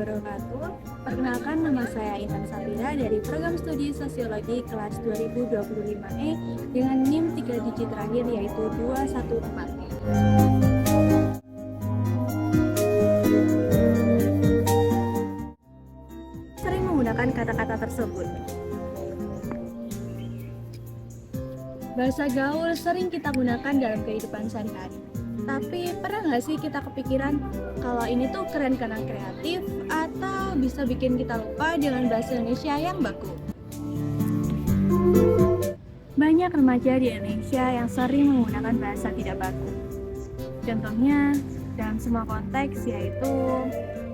wabarakatuh. Perkenalkan, nama saya Intan Safira dari Program Studi Sosiologi kelas 2025E dengan NIM 3 digit terakhir yaitu 214. Sering menggunakan kata-kata tersebut. Bahasa gaul sering kita gunakan dalam kehidupan sehari-hari. Tapi pernah nggak sih kita kepikiran kalau ini tuh keren karena kreatif atau bisa bikin kita lupa dengan bahasa Indonesia yang baku? Banyak remaja di Indonesia yang sering menggunakan bahasa tidak baku. Contohnya dalam semua konteks yaitu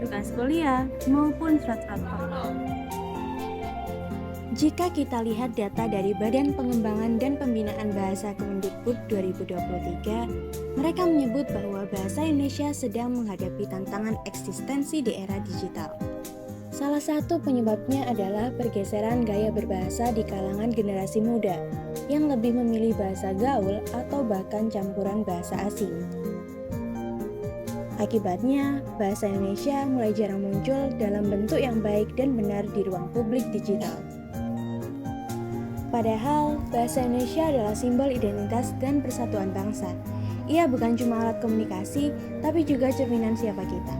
tugas kuliah maupun surat-surat formal. Jika kita lihat data dari Badan Pengembangan dan Pembinaan Bahasa Kemendikbud 2023, mereka menyebut bahwa bahasa Indonesia sedang menghadapi tantangan eksistensi di era digital. Salah satu penyebabnya adalah pergeseran gaya berbahasa di kalangan generasi muda yang lebih memilih bahasa gaul atau bahkan campuran bahasa asing. Akibatnya, bahasa Indonesia mulai jarang muncul dalam bentuk yang baik dan benar di ruang publik digital. Padahal, bahasa Indonesia adalah simbol identitas dan persatuan bangsa. Ia bukan cuma alat komunikasi, tapi juga cerminan siapa kita.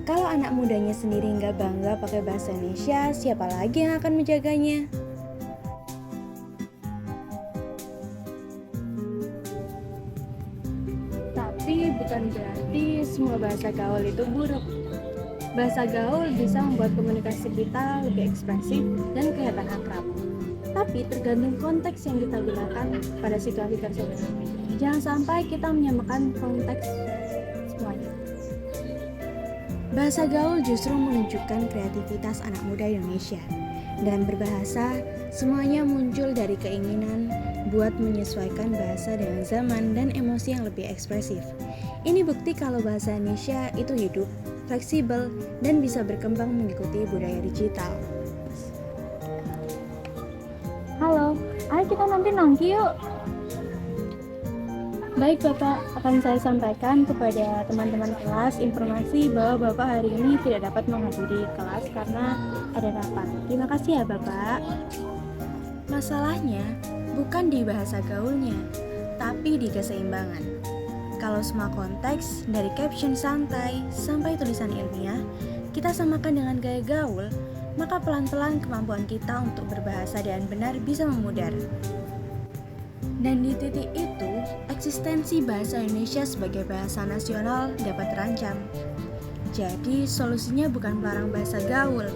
Kalau anak mudanya sendiri nggak bangga pakai bahasa Indonesia, siapa lagi yang akan menjaganya? Tapi bukan berarti semua bahasa gaul itu buruk. Bahasa gaul bisa membuat komunikasi kita lebih ekspresif dan kelihatan akrab. Tapi tergantung konteks yang kita gunakan pada situasi tersebut. Jangan sampai kita menyamakan konteks semuanya. Bahasa gaul justru menunjukkan kreativitas anak muda Indonesia. Dalam berbahasa, semuanya muncul dari keinginan buat menyesuaikan bahasa dengan zaman dan emosi yang lebih ekspresif. Ini bukti kalau bahasa Indonesia itu hidup, fleksibel, dan bisa berkembang mengikuti budaya digital. Halo, ayo kita nanti nongki yuk. Baik Bapak, akan saya sampaikan kepada teman-teman kelas informasi bahwa Bapak hari ini tidak dapat menghadiri kelas karena ada rapat. Terima kasih ya Bapak. Masalahnya bukan di bahasa gaulnya, tapi di keseimbangan. Kalau semua konteks, dari caption santai sampai tulisan ilmiah, kita samakan dengan gaya gaul, maka pelan-pelan kemampuan kita untuk berbahasa dengan benar bisa memudar. Dan di titik itu, eksistensi bahasa Indonesia sebagai bahasa nasional dapat terancam. Jadi, solusinya bukan melarang bahasa gaul,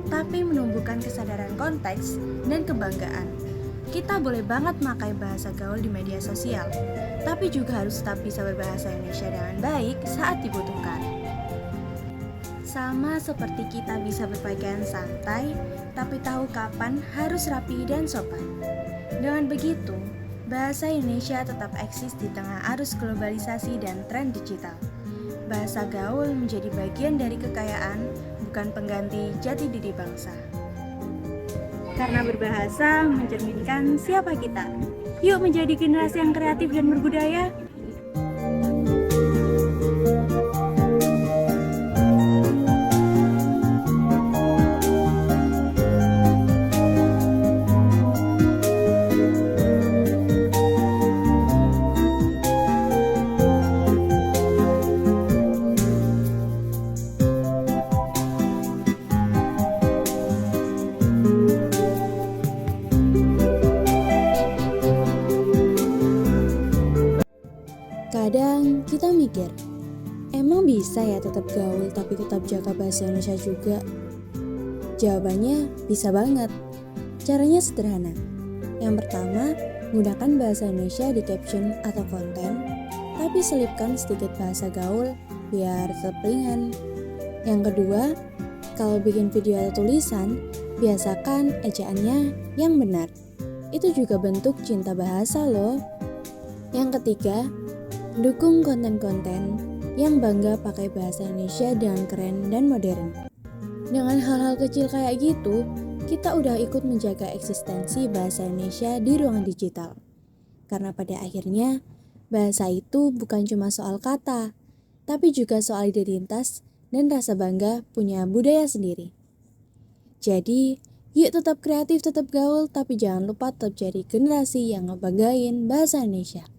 tapi menumbuhkan kesadaran konteks dan kebanggaan. Kita boleh banget pakai bahasa gaul di media sosial, tapi juga harus tetap bisa berbahasa Indonesia dengan baik saat dibutuhkan. Sama seperti kita bisa berpakaian santai, tapi tahu kapan harus rapi dan sopan. Dengan begitu, bahasa Indonesia tetap eksis di tengah arus globalisasi dan tren digital. Bahasa gaul menjadi bagian dari kekayaan, bukan pengganti jati diri bangsa. Karena berbahasa mencerminkan siapa kita. Yuk menjadi generasi yang kreatif dan berbudaya. Kadang kita mikir, emang bisa ya tetap gaul tapi tetap jaga bahasa Indonesia juga? Jawabannya bisa banget. Caranya sederhana. Yang pertama, gunakan bahasa Indonesia di caption atau konten, tapi selipkan sedikit bahasa gaul biar tetap ringan. Yang kedua, kalau bikin video atau tulisan, biasakan ejaannya yang benar. Itu juga bentuk cinta bahasa loh. Yang ketiga, dukung konten-konten yang bangga pakai bahasa Indonesia dengan keren dan modern. Dengan hal-hal kecil kayak gitu, kita udah ikut menjaga eksistensi bahasa Indonesia di ruang digital. Karena pada akhirnya, bahasa itu bukan cuma soal kata, tapi juga soal identitas dan rasa bangga punya budaya sendiri. Jadi, yuk tetap kreatif, tetap gaul, tapi jangan lupa tetap jadi generasi yang ngebanggain bahasa Indonesia.